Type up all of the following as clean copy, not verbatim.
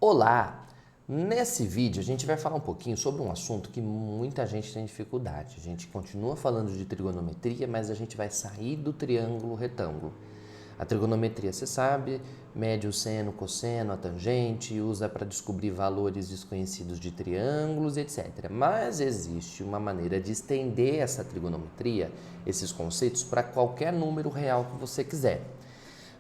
Olá! Nesse vídeo a gente vai falar um pouquinho sobre um assunto que muita gente tem dificuldade. A gente continua falando de trigonometria, mas a gente vai sair do triângulo retângulo. A trigonometria, você sabe, mede o seno, cosseno, a tangente, usa para descobrir valores desconhecidos de triângulos, etc. Mas existe uma maneira de estender essa trigonometria, esses conceitos, para qualquer número real que você quiser.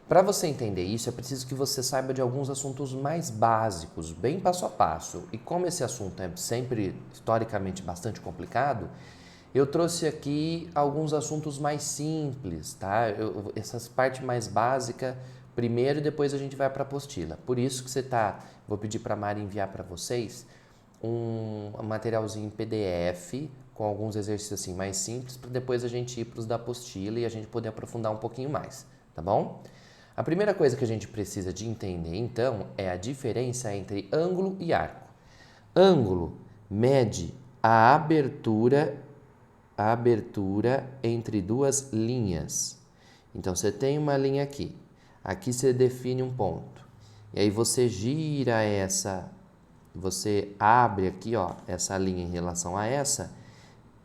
Para você entender isso, é preciso que você saiba de alguns assuntos mais básicos, bem passo a passo. E como esse assunto é sempre historicamente bastante complicado, eu trouxe aqui alguns assuntos mais simples, tá? Essas partes mais básicas primeiro e depois a gente vai para a apostila. Por isso que vou pedir para a Mari enviar para vocês um materialzinho em PDF com alguns exercícios assim mais simples para depois a gente ir para os da apostila e a gente poder aprofundar um pouquinho mais, tá bom? A primeira coisa que a gente precisa de entender, então, é a diferença entre ângulo e arco. Ângulo mede a abertura entre duas linhas. Então, você tem uma linha aqui. Aqui você define um ponto. E aí você gira você abre aqui, ó, essa linha em relação a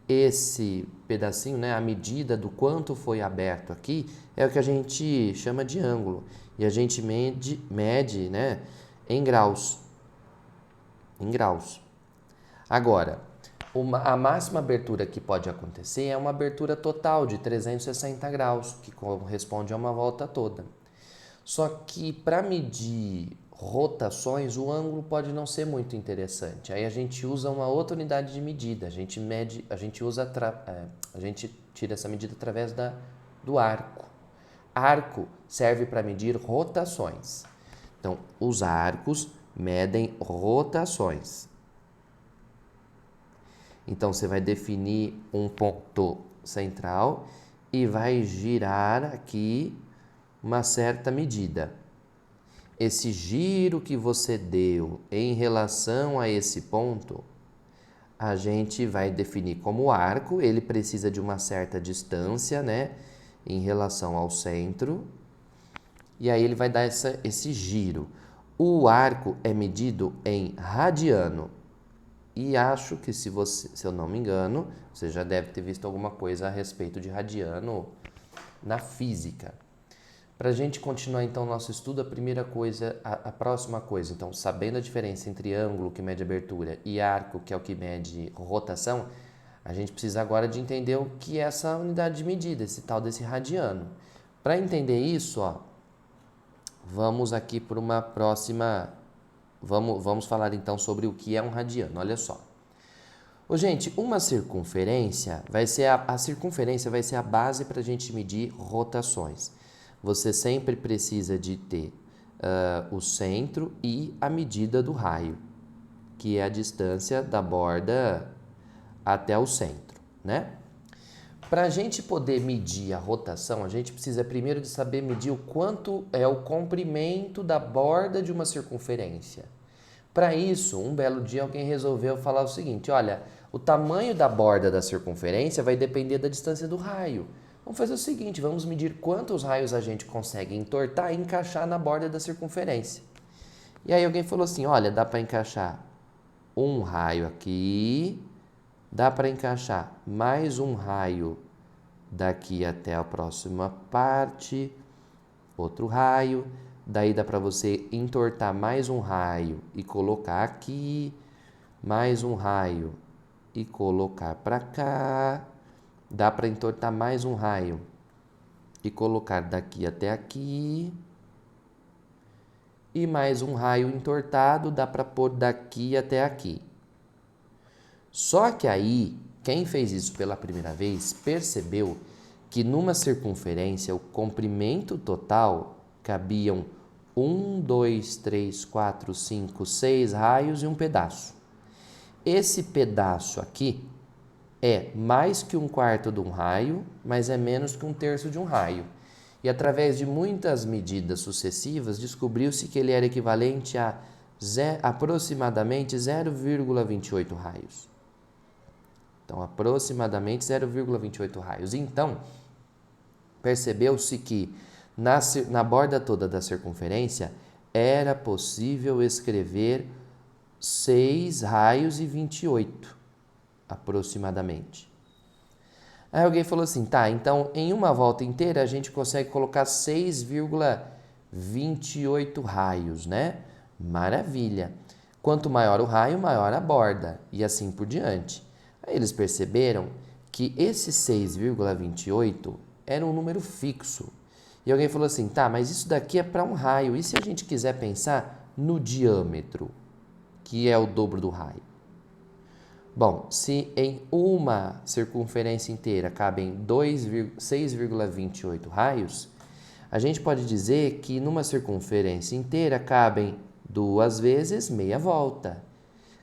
esse pedacinho, né, a medida do quanto foi aberto aqui, é o que a gente chama de ângulo. E a gente mede, né, em graus. Em graus. Agora, a máxima abertura que pode acontecer é uma abertura total de 360 graus, que corresponde a uma volta toda. Só que para medir rotações, o ângulo pode não ser muito interessante. Aí a gente usa uma outra unidade de medida. A gente tira essa medida através do arco. Arco serve para medir rotações. Então, os arcos medem rotações. Então, você vai definir um ponto central e vai girar aqui uma certa medida. Esse giro que você deu em relação a esse ponto, a gente vai definir como arco. Ele precisa de uma certa distância, né, em relação ao centro. E aí ele vai dar esse giro. O arco é medido em radiano. E acho que, se eu não me engano, você já deve ter visto alguma coisa a respeito de radiano na física. Para a gente continuar, então, nosso estudo, a próxima coisa, então, sabendo a diferença entre ângulo, que mede abertura, e arco, que é o que mede rotação, a gente precisa agora de entender o que é essa unidade de medida, esse tal desse radiano. Para entender isso, ó, vamos aqui para uma próxima... Vamos falar, então, sobre o que é um radiano. Olha só. Gente, uma circunferência a circunferência vai ser a base para a gente medir rotações. Você sempre precisa de ter o centro e a medida do raio, que é a distância da borda até o centro, né? Para a gente poder medir a rotação, a gente precisa primeiro de saber medir o quanto é o comprimento da borda de uma circunferência. Para isso, um belo dia alguém resolveu falar o seguinte: olha, o tamanho da borda da circunferência vai depender da distância do raio. Vamos fazer o seguinte, vamos medir quantos raios a gente consegue entortar e encaixar na borda da circunferência. E aí alguém falou assim: olha, dá para encaixar um raio aqui, dá para encaixar mais um raio daqui até a próxima parte, outro raio, daí dá para você entortar mais um raio e colocar aqui, mais um raio e colocar para cá, dá para entortar mais um raio e colocar daqui até aqui, e mais um raio entortado dá para pôr daqui até aqui. Só que aí, quem fez isso pela primeira vez percebeu que numa circunferência o comprimento total cabiam 1, 2, 3, 4, 5, 6 raios e um pedaço. Esse pedaço aqui é mais que 1/4 de um raio, mas é menos que 1/3 de um raio. E através de muitas medidas sucessivas, descobriu-se que ele era equivalente a aproximadamente 0,28 raios. Então, aproximadamente 0,28 raios. Então, percebeu-se que na borda toda da circunferência era possível escrever 6 raios e 28, aproximadamente. Aí alguém falou assim, tá, então em uma volta inteira a gente consegue colocar 6,28 raios, né? Maravilha! Quanto maior o raio, maior a borda, e assim por diante. Aí eles perceberam que esse 6,28 era um número fixo. E alguém falou assim, tá, mas isso daqui é para um raio, e se a gente quiser pensar no diâmetro, que é o dobro do raio? Bom, se em uma circunferência inteira cabem 6,28 raios, a gente pode dizer que numa circunferência inteira cabem 2 vezes meia volta.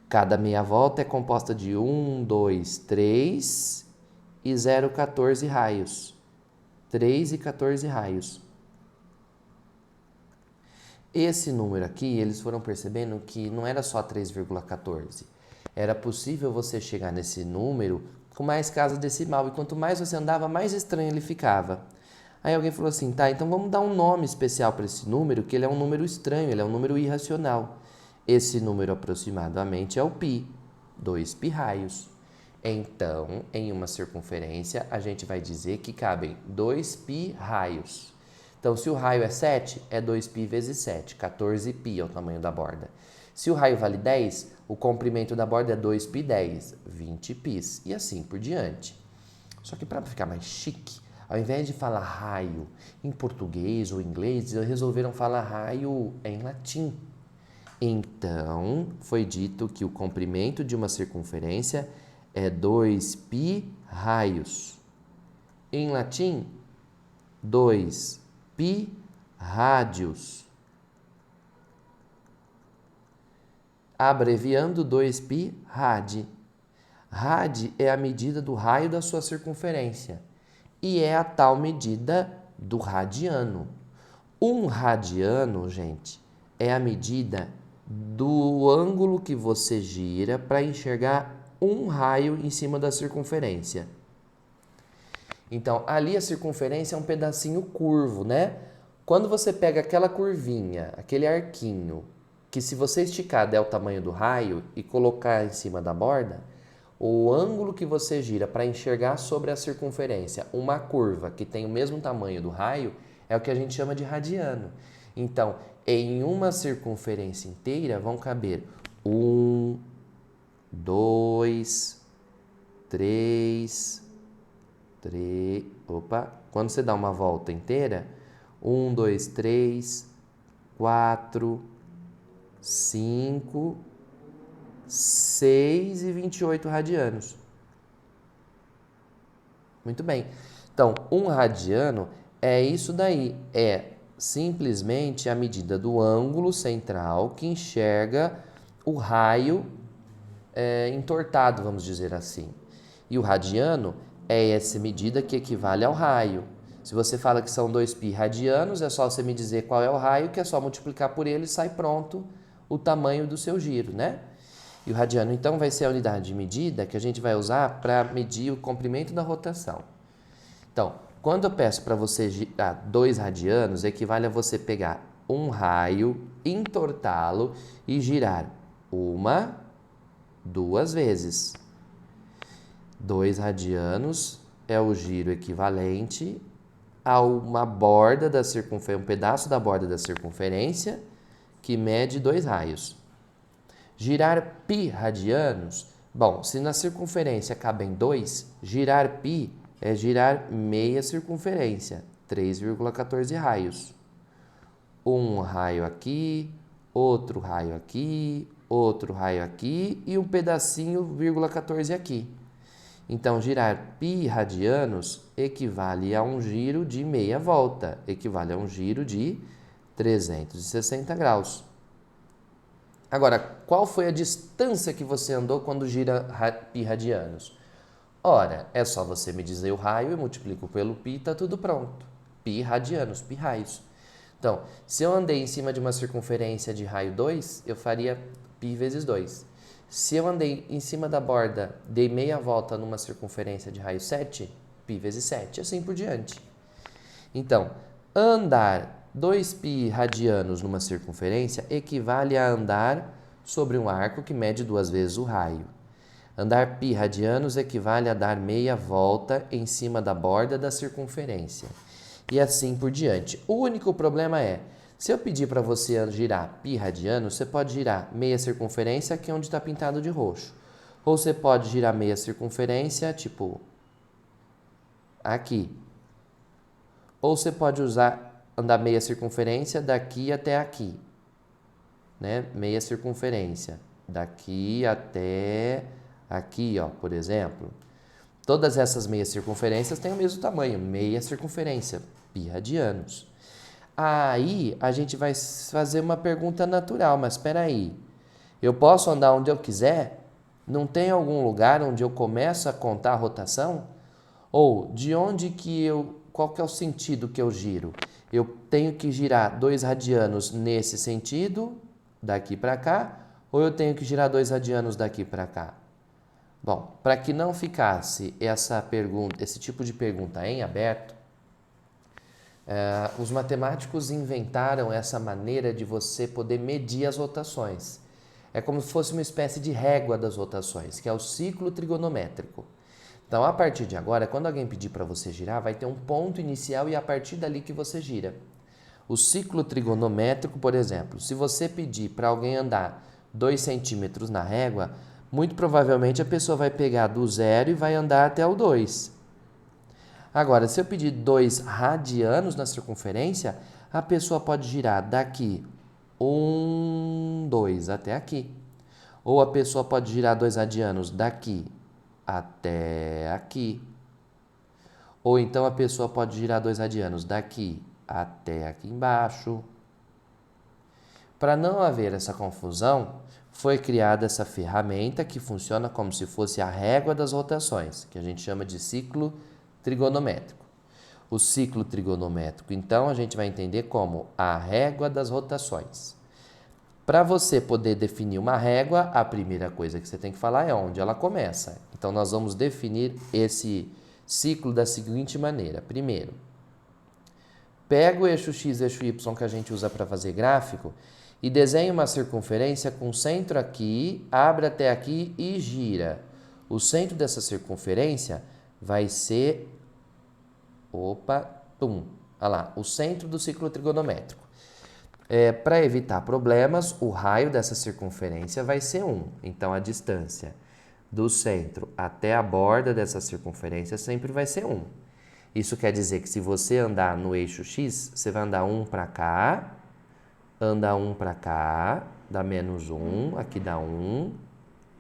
Cada meia volta é composta de 1, 2, 3 e 0,14 raios. 3 e 14 raios. Esse número aqui, eles foram percebendo que não era só 3,14. Era possível você chegar nesse número com mais casa decimal. E quanto mais você andava, mais estranho ele ficava. Aí alguém falou assim, tá, então vamos dar um nome especial para esse número, que ele é um número estranho, ele é um número irracional. Esse número aproximadamente é o π, 2 π raios. Então, em uma circunferência, a gente vai dizer que cabem 2 π raios. Então, se o raio é 7, é 2π vezes 7, 14π é o tamanho da borda. Se o raio vale 10, o comprimento da borda é 2π 10, 20 πs, e assim por diante. Só que para ficar mais chique, ao invés de falar raio em português ou inglês, eles resolveram falar raio em latim. Então, foi dito que o comprimento de uma circunferência é 2π raios. Em latim, 2π rádios. Abreviando 2π rad. Rad é a medida do raio da sua circunferência e é a tal medida do radiano. Um radiano, gente, é a medida do ângulo que você gira para enxergar um raio em cima da circunferência. Então, ali a circunferência é um pedacinho curvo, né? Quando você pega aquela curvinha, aquele arquinho, que se você esticar der o tamanho do raio e colocar em cima da borda, o ângulo que você gira para enxergar sobre a circunferência uma curva que tem o mesmo tamanho do raio é o que a gente chama de radiano. Então, em uma circunferência inteira vão caber 1, 2, 3, quando você dá uma volta inteira, 1, 2, 3, 4, 5, 6 e 28 radianos. Muito bem. Então, um radiano é isso daí. É simplesmente a medida do ângulo central que enxerga o raio entortado, vamos dizer assim. E o radiano é essa medida que equivale ao raio. Se você fala que são 2π radianos, é só você me dizer qual é o raio, que é só multiplicar por ele e sai pronto o tamanho do seu giro, né? E o radiano, então, vai ser a unidade de medida que a gente vai usar para medir o comprimento da rotação. Então, quando eu peço para você girar 2 radianos, equivale a você pegar um raio, entortá-lo e girar 1, 2 vezes. 2 radianos é o giro equivalente a uma borda da circunferência, um pedaço da borda da circunferência que mede 2 raios. Girar π radianos, bom, se na circunferência cabem 2, girar π é girar meia circunferência, 3,14 raios. Um raio aqui, outro raio aqui, outro raio aqui e um pedacinho, 14 aqui. Então, girar π radianos equivale a um giro de meia volta, equivale a um giro de 360 graus. Agora, qual foi a distância que você andou quando gira π radianos? Ora, é só você me dizer o raio e multiplico pelo π, está tudo pronto. Π radianos, π raios. Então, se eu andei em cima de uma circunferência de raio 2, eu faria π vezes 2. Se eu andei em cima da borda, dei meia volta numa circunferência de raio 7, π vezes 7, assim por diante. Então, andar 2π radianos numa circunferência equivale a andar sobre um arco que mede 2 vezes o raio. Andar π radianos equivale a dar meia volta em cima da borda da circunferência. E assim por diante. O único problema é, se eu pedir para você girar π radianos, você pode girar meia circunferência, que é onde está pintado de roxo. Ou você pode girar meia circunferência, tipo aqui. Ou você pode andar meia circunferência daqui até aqui. Né? Meia circunferência. Daqui até aqui, ó, por exemplo. Todas essas meias circunferências têm o mesmo tamanho, meia circunferência, π radianos. Aí a gente vai fazer uma pergunta natural, mas espera aí. Eu posso andar onde eu quiser? Não tem algum lugar onde eu começo a contar a rotação? Ou de onde que qual que é o sentido que eu giro? Eu tenho que girar 2 radianos nesse sentido, daqui para cá, ou eu tenho que girar 2 radianos daqui para cá? Bom, para que não ficasse esse tipo de pergunta em aberto, os matemáticos inventaram essa maneira de você poder medir as rotações. É como se fosse uma espécie de régua das rotações, que é o ciclo trigonométrico. Então, a partir de agora, quando alguém pedir para você girar, vai ter um ponto inicial e é a partir dali que você gira. O ciclo trigonométrico, por exemplo, se você pedir para alguém andar 2 centímetros na régua, muito provavelmente a pessoa vai pegar do 0 e vai andar até o 2. Agora, se eu pedir 2 radianos na circunferência, a pessoa pode girar daqui 1, 2 até aqui. Ou a pessoa pode girar 2 radianos daqui até aqui. Ou então a pessoa pode girar 2 radianos daqui até aqui embaixo. Para não haver essa confusão, foi criada essa ferramenta que funciona como se fosse a régua das rotações, que a gente chama de ciclo trigonométrico. O ciclo trigonométrico, então, a gente vai entender como a régua das rotações. Para você poder definir uma régua, a primeira coisa que você tem que falar é onde ela começa. Então, nós vamos definir esse ciclo da seguinte maneira. Primeiro, pega o eixo x e eixo y que a gente usa para fazer gráfico e desenha uma circunferência com centro aqui, abre até aqui e gira. O centro dessa circunferência vai ser... Olha lá, o centro do ciclo trigonométrico. Para evitar problemas, o raio dessa circunferência vai ser 1. Então, a distância do centro até a borda dessa circunferência sempre vai ser 1. Isso quer dizer que se você andar no eixo x, você vai andar 1 para cá, anda 1 para cá, dá menos 1, aqui dá 1,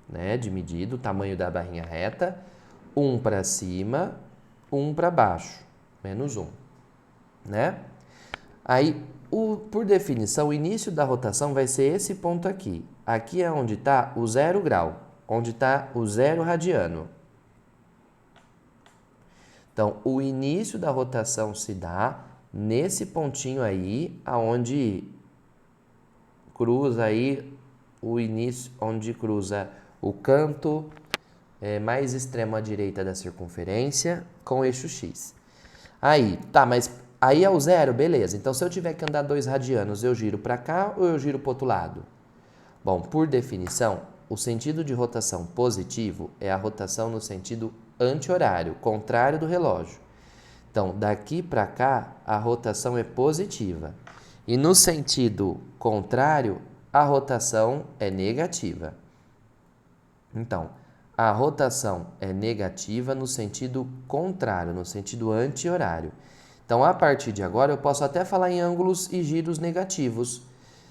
né, de medida, o tamanho da barrinha reta, 1 para cima, 1 para baixo, menos 1, né? Aí, por definição, o início da rotação vai ser esse ponto aqui. Aqui é onde está o 0 grau, onde está o 0 radiano. Então, o início da rotação se dá nesse pontinho aí, aonde cruza aí o início, onde cruza o canto mais extremo à direita da circunferência com o eixo x. Aí, tá, mas aí é o 0, beleza. Então, se eu tiver que andar 2 radianos, eu giro para cá ou eu giro para o outro lado? Bom, por definição, o sentido de rotação positivo é a rotação no sentido anti-horário, contrário do relógio. Então, daqui para cá, a rotação é positiva. E no sentido contrário, a rotação é negativa. Então, a rotação é negativa no sentido contrário, no sentido anti-horário. Então, a partir de agora, eu posso até falar em ângulos e giros negativos.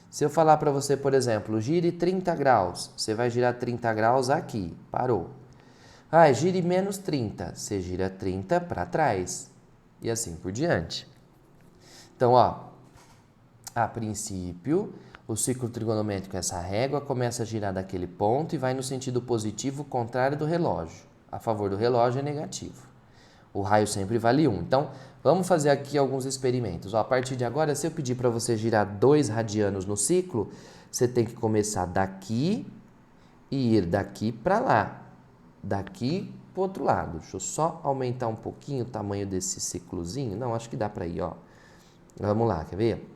Se eu falar para você, por exemplo, gire 30 graus, você vai girar 30 graus aqui, parou. Gire menos 30, você gira 30 para trás. E assim por diante. Então, a princípio, o ciclo trigonométrico, essa régua, começa a girar daquele ponto e vai no sentido positivo contrário do relógio. A favor do relógio é negativo. O raio sempre vale 1. Então, vamos fazer aqui alguns experimentos. A partir de agora, se eu pedir para você girar 2 radianos no ciclo, você tem que começar daqui e ir daqui para lá. Daqui para o outro lado. Deixa eu só aumentar um pouquinho o tamanho desse ciclozinho. Não, acho que dá para ir, ó. Vamos lá, quer ver?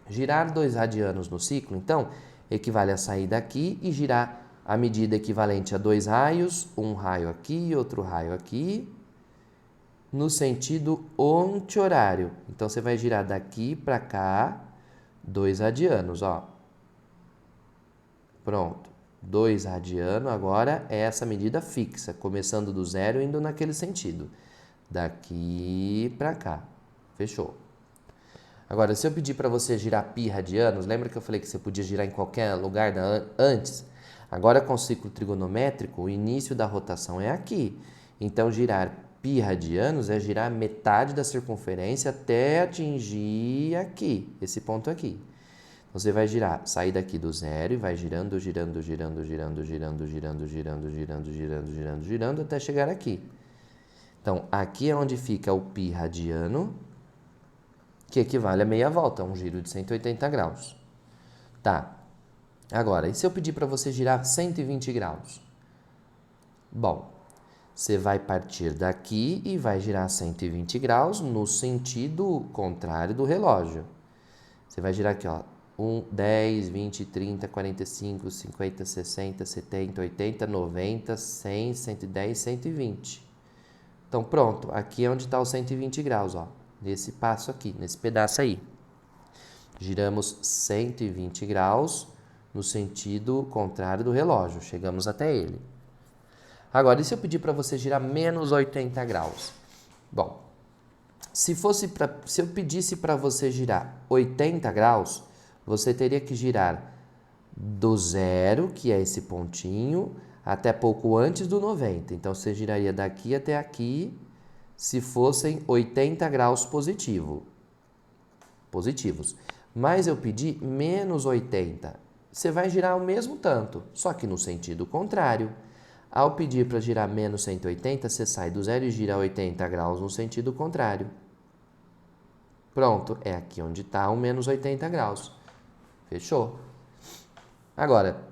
Girar 2 radianos no ciclo, então, equivale a sair daqui e girar a medida equivalente a 2 raios, um raio aqui e outro raio aqui, no sentido anti-horário. Então, você vai girar daqui para cá 2 radianos, ó. Pronto. 2 radianos, agora é essa medida fixa, começando do zero e indo naquele sentido. Daqui para cá. Fechou. Agora, se eu pedir para você girar π radianos, lembra que eu falei que você podia girar em qualquer lugar antes? Agora, com o ciclo trigonométrico, o início da rotação é aqui. Então, girar π radianos é girar metade da circunferência até atingir aqui, esse ponto aqui. Você vai girar, sair daqui do zero e vai girando, girando, girando, girando, girando, girando, girando, girando, girando, girando, girando, até chegar aqui. Então, aqui é onde fica o π radiano, que equivale a meia volta, um giro de 180 graus. Tá. Agora, e se eu pedir para você girar 120 graus? Bom, você vai partir daqui e vai girar 120 graus no sentido contrário do relógio. Você vai girar aqui, ó. 1, 10, 20, 30, 45, 50, 60, 70, 80, 90, 100, 110, 120. Então, pronto. Aqui é onde está os 120 graus, ó. Nesse passo aqui, nesse pedaço aí. Giramos 120 graus no sentido contrário do relógio. Chegamos até ele. Agora, e se eu pedir para você girar menos 80 graus? Bom, se eu pedisse para você girar 80 graus, você teria que girar do zero, que é esse pontinho, até pouco antes do 90. Então, você giraria daqui até aqui, se fossem 80 graus positivos. Mas eu pedi menos 80. Você vai girar o mesmo tanto, só que no sentido contrário. Ao pedir para girar menos 180, você sai do zero e gira 80 graus no sentido contrário. Pronto, é aqui onde está o menos 80 graus. Fechou? Agora,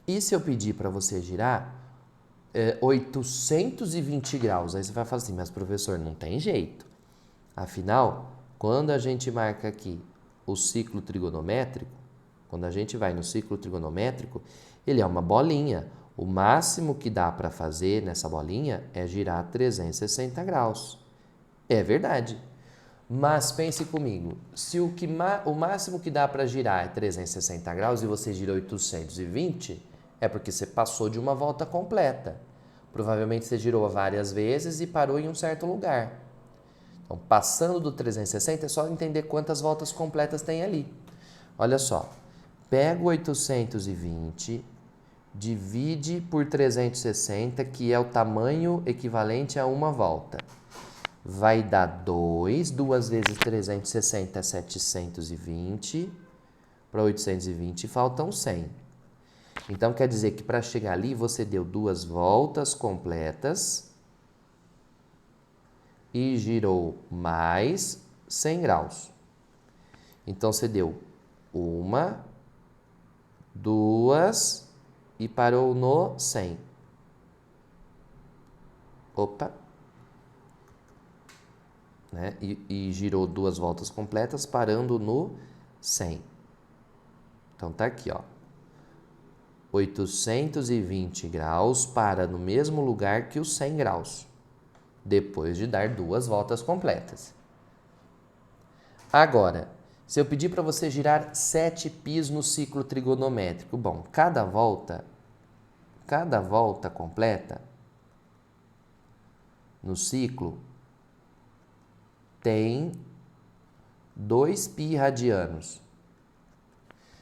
e se eu pedir para você girar 820 graus? Aí você vai falar assim, mas professor, não tem jeito. Afinal, quando a gente marca aqui o ciclo trigonométrico, quando a gente vai no ciclo trigonométrico, ele é uma bolinha. O máximo que dá para fazer nessa bolinha é girar 360 graus. É verdade. Mas pense comigo, se o máximo que dá para girar é 360 graus e você gira 820, é porque você passou de uma volta completa. Provavelmente você girou várias vezes e parou em um certo lugar. Então, passando do 360 é só entender quantas voltas completas tem ali. Olha só, pega o 820, divide por 360, que é o tamanho equivalente a uma volta. Vai dar 2, 2 vezes 360 é 720, para 820 faltam 100. Então, quer dizer que para chegar ali, você deu 2 voltas completas e girou mais 100 graus. Então, você deu 1, 2 e parou no 100. Opa! Né? E girou 2 voltas completas, parando no 100. Então, tá aqui, ó. 820 graus para no mesmo lugar que os 100 graus, depois de dar 2 voltas completas. Agora, se eu pedir para você girar 7 πs no ciclo trigonométrico, bom, cada volta completa no ciclo tem 2 π radianos.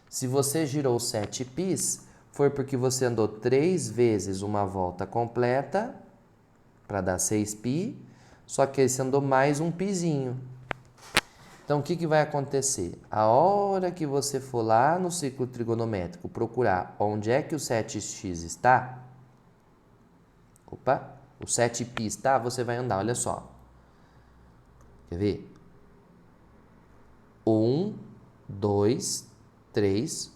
Se você girou 7 πs, foi porque você andou 3 vezes uma volta completa, para dar 6 π, só que você andou mais um πzinho. Então, o que vai acontecer? A hora que você for lá no ciclo trigonométrico procurar onde é que o 7x está, o 7π está, você vai andar, olha só. Quer ver? 1, 2, 3,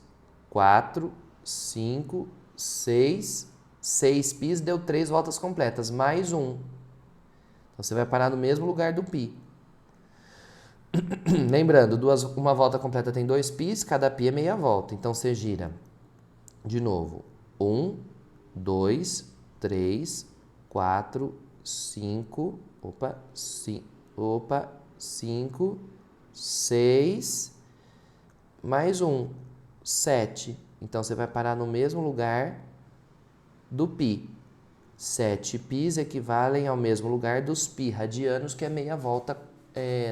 4, 5, 6, 6 πs deu 3 voltas completas, mais 1. Então, você vai parar no mesmo lugar do π. Lembrando, uma volta completa tem 2 pis, cada pi é meia volta. Então, você gira de novo. 1, 2, 3, 4, 5, 5, 6, mais 1, 7. Então, você vai parar no mesmo lugar do pi. 7 pis equivalem ao mesmo lugar dos pi radianos, que é meia volta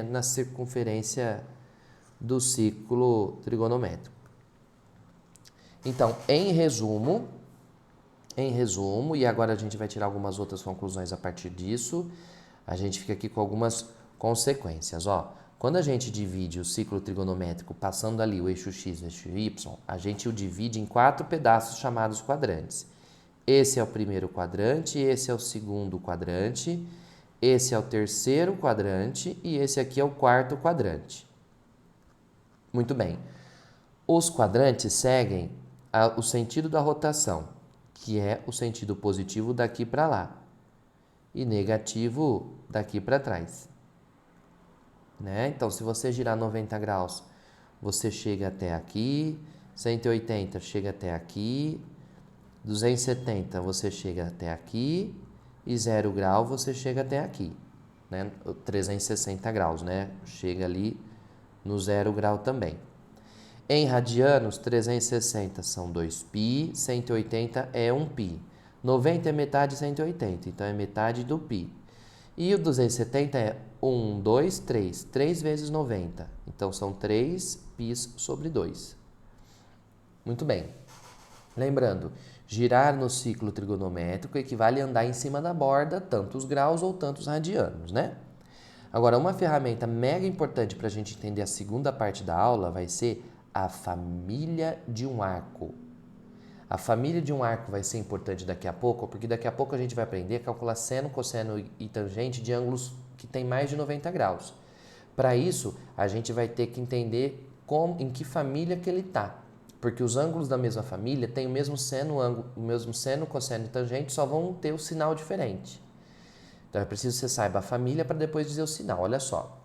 na circunferência do ciclo trigonométrico. Então, em resumo, e agora a gente vai tirar algumas outras conclusões a partir disso, a gente fica aqui com algumas consequências. Quando a gente divide o ciclo trigonométrico passando ali o eixo x e o eixo y, a gente o divide em 4 pedaços chamados quadrantes. Esse é o primeiro quadrante, esse é o segundo quadrante, esse é o terceiro quadrante e esse aqui é o quarto quadrante. Muito bem. Os quadrantes seguem o sentido da rotação, que é o sentido positivo daqui para lá e negativo daqui para trás. Né? Então, se você girar 90 graus, você chega até aqui, 180 chega até aqui, 270 você chega até aqui e 0 grau você chega até aqui, né? 360 graus, né? Chega ali no 0 grau também. Em radianos, 360 são 2π, 180 é 1π. 90 é metade de 180, então é metade do π. E o 270 é 1, 2, 3. 3 vezes 90. Então, são 3 π sobre 2. Muito bem. Lembrando, girar no ciclo trigonométrico equivale a andar em cima da borda tantos graus ou tantos radianos, né? Agora, uma ferramenta mega importante para a gente entender a segunda parte da aula vai ser a família de um arco. A família de um arco vai ser importante daqui a pouco, porque daqui a pouco a gente vai aprender a calcular seno, cosseno e tangente de ângulos que tem mais de 90 graus. Para isso, a gente vai ter que entender em que família que ele está. Porque os ângulos da mesma família têm o mesmo seno, cosseno e tangente, só vão ter o sinal diferente. Então, é preciso que você saiba a família para depois dizer o sinal. Olha só.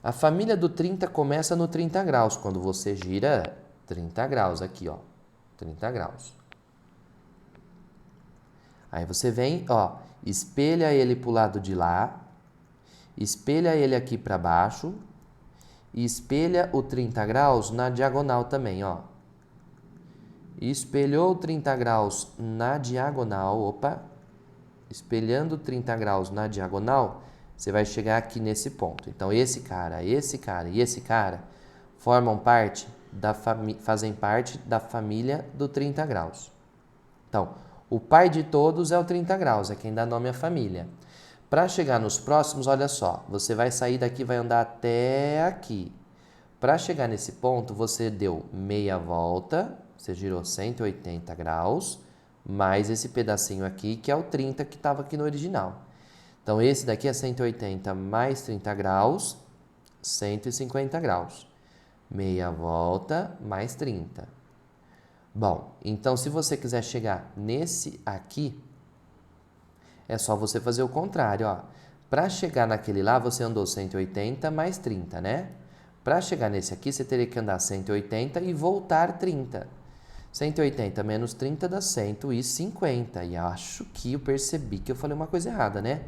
A família do 30 começa no 30 graus, quando você gira 30 graus aqui, 30 graus. Aí você vem, espelha ele para o lado de lá, espelha ele aqui para baixo e espelha o 30 graus na diagonal também, Espelhou 30 graus na diagonal, espelhando 30 graus na diagonal, você vai chegar aqui nesse ponto. Então, esse cara e esse cara fazem parte da família do 30 graus. Então, o pai de todos é o 30 graus, é quem dá nome à família. Para chegar nos próximos, olha só, você vai sair daqui e vai andar até aqui. Para chegar nesse ponto, você deu meia volta, você girou 180 graus, mais esse pedacinho aqui, que é o 30 que estava aqui no original. Então, esse daqui é 180 mais 30 graus, 150 graus. Meia volta mais 30. Bom, então se você quiser chegar nesse aqui, é só você fazer o contrário, Para chegar naquele lá, você andou 180 mais 30, né? Para chegar nesse aqui, você teria que andar 180 e voltar 30. 180 menos 30 dá 150. E acho que eu percebi que eu falei uma coisa errada, né?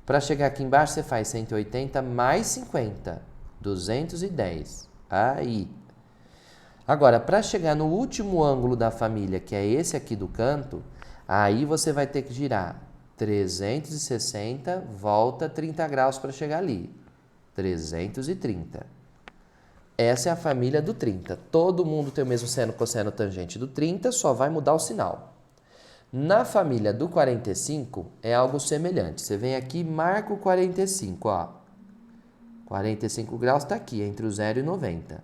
Para chegar aqui embaixo, você faz 180 mais 50. 210. Aí. Agora, para chegar no último ângulo da família, que é esse aqui do canto, aí você vai ter que girar 360, volta 30 graus para chegar ali. 330. Essa é a família do 30. Todo mundo tem o mesmo seno, cosseno, tangente do 30, só vai mudar o sinal. Na família do 45, é algo semelhante. Você vem aqui e marca o 45, 45 graus está aqui, entre o 0 e 90.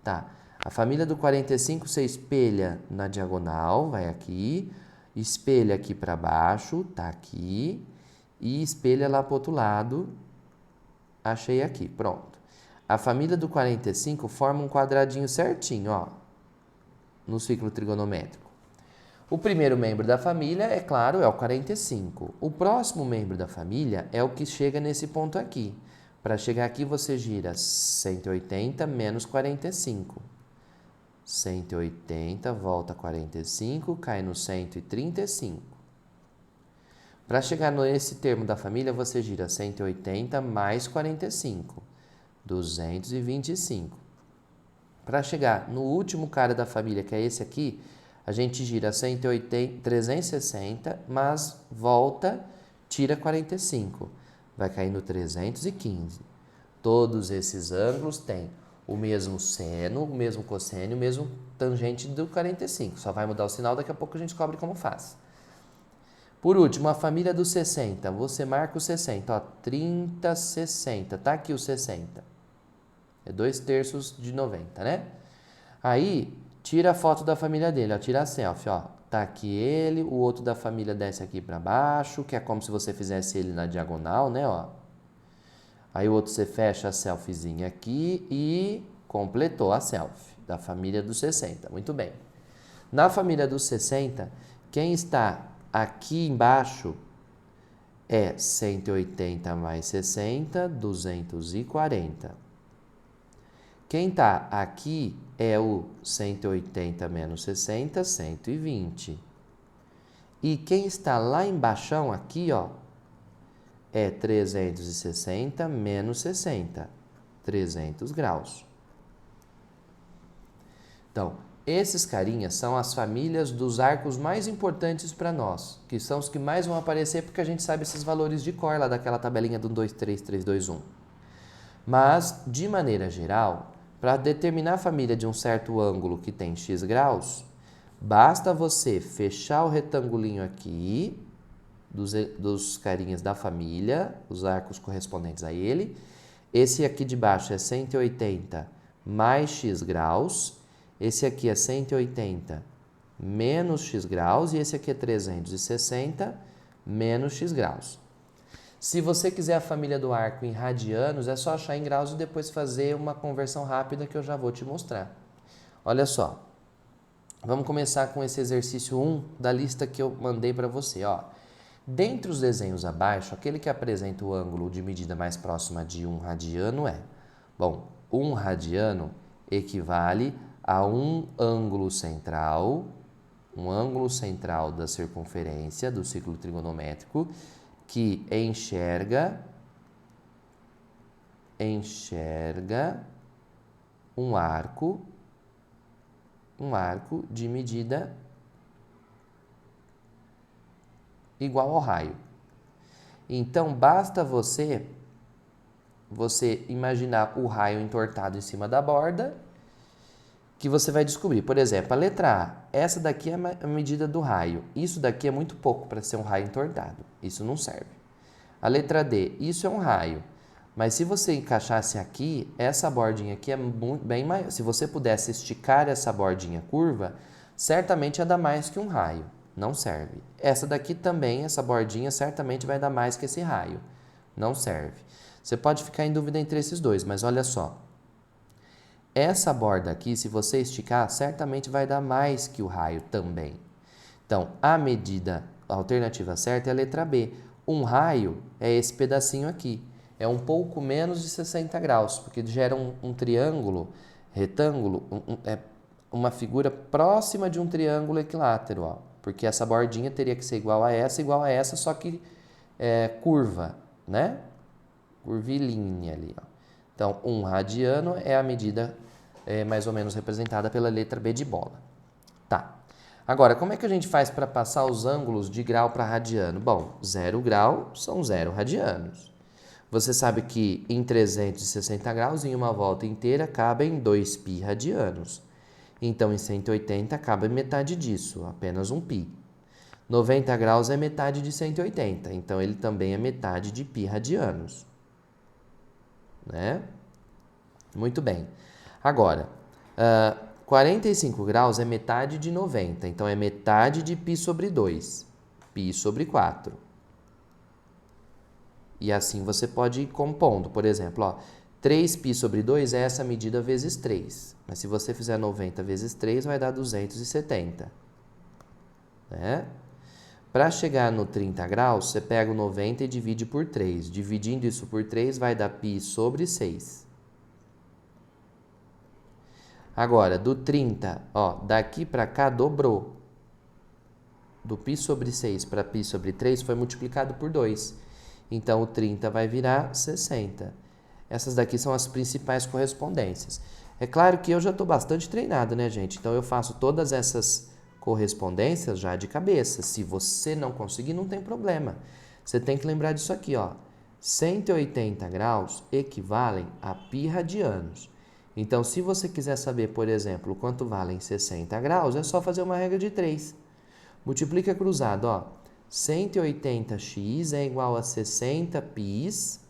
Tá. A família do 45, você espelha na diagonal, vai aqui, espelha aqui para baixo, tá aqui, e espelha lá para o outro lado, achei aqui, pronto. A família do 45 forma um quadradinho certinho, no ciclo trigonométrico. O primeiro membro da família, é claro, é o 45. O próximo membro da família é o que chega nesse ponto aqui. Para chegar aqui, você gira 180 menos 45. 180, volta 45, cai no 135. Para chegar nesse termo da família, você gira 180 mais 45, 225. Para chegar no último cara da família, que é esse aqui, a gente gira 180, 360, mas volta, tira 45. Vai cair no 315. Todos esses ângulos têm o mesmo seno, o mesmo cosseno, o mesmo tangente do 45. Só vai mudar o sinal, daqui a pouco a gente descobre como faz. Por último, a família dos 60. Você marca o 60, ó, 30, 60. Tá aqui o 60. É 2/3 de 90, né? Aí, tira a foto da família dele, ó, tira a selfie, ó. Tá aqui ele, o outro da família desce aqui para baixo, que é como se você fizesse ele na diagonal, né, ó. Aí o outro você fecha a selfiezinha aqui e completou a selfie da família dos 60. Muito bem. Na família dos 60, quem está aqui embaixo é 180 mais 60, 240. Quem está aqui é o 180 menos 60, 120. E quem está lá embaixo aqui, ó, é 360 menos 60, 300 graus. Então, esses carinhas são as famílias dos arcos mais importantes para nós, que são os que mais vão aparecer porque a gente sabe esses valores de cor lá daquela tabelinha do 1, 2, 3, 3, 2, 1. Mas, de maneira geral, para determinar a família de um certo ângulo que tem x graus, basta você fechar o retangulinho aqui, dos carinhas da família, os arcos correspondentes a ele. Esse aqui de baixo é 180 mais x graus. Esse aqui é 180 menos x graus. E esse aqui é 360 menos x graus. Se você quiser a família do arco em radianos, é só achar em graus e depois fazer uma conversão rápida que eu já vou te mostrar. Olha só. Vamos começar com esse exercício 1 da lista que eu mandei para você, ó. Dentre os desenhos abaixo, aquele que apresenta o ângulo de medida mais próxima de 1 radiano é... Bom, 1 radiano equivale a um ângulo central da circunferência do círculo trigonométrico que enxerga um arco de medida igual ao raio. Então, basta você imaginar o raio entortado em cima da borda, que você vai descobrir. Por exemplo, a letra A, essa daqui é a medida do raio. Isso daqui é muito pouco para ser um raio entortado. Isso não serve. A letra D, isso é um raio. Mas se você encaixasse aqui, essa bordinha aqui é bem maior. Se você pudesse esticar essa bordinha curva, certamente ia dar mais que um raio. Não serve. Essa daqui também, essa bordinha, certamente vai dar mais que esse raio. Não serve. Você pode ficar em dúvida entre esses dois, mas olha só. Essa borda aqui, se você esticar, certamente vai dar mais que o raio também. Então, a alternativa certa é a letra B. Um raio é esse pedacinho aqui. É um pouco menos de 60 graus, porque gera um triângulo, retângulo, é uma figura próxima de um triângulo equilátero, ó. Porque essa bordinha teria que ser igual a essa, só que curva, né? Curvilínea ali, ó. Então, 1 radiano é a medida mais ou menos representada pela letra B de bola. Tá. Agora, como é que a gente faz para passar os ângulos de grau para radiano? Bom, 0 grau são 0 radianos. Você sabe que em 360 graus, em uma volta inteira, cabem 2π radianos. Então, em 180, cabe metade disso, apenas 1π. 90 graus é metade de 180, então ele também é metade de π radianos. Né? Muito bem. Agora, 45 graus é metade de 90, então é metade de π sobre 2, π sobre 4. E assim você pode ir compondo. Por exemplo, ó, 3π sobre 2 é essa medida vezes 3. Mas se você fizer 90 vezes 3, vai dar 270. Né? Para chegar no 30 graus, você pega o 90 e divide por 3. Dividindo isso por 3 vai dar π sobre 6. Agora, do 30, ó, daqui para cá dobrou. Do π sobre 6 para π sobre 3 foi multiplicado por 2. Então, o 30 vai virar 60. Essas daqui são as principais correspondências. É claro que eu já estou bastante treinado, né, gente? Então, eu faço todas essas correspondências já de cabeça. Se você não conseguir, não tem problema. Você tem que lembrar disso aqui, ó. 180 graus equivalem a π radianos. Então, se você quiser saber, por exemplo, quanto valem 60 graus, é só fazer uma regra de 3. Multiplica cruzado, ó. 180x é igual a 60 πs.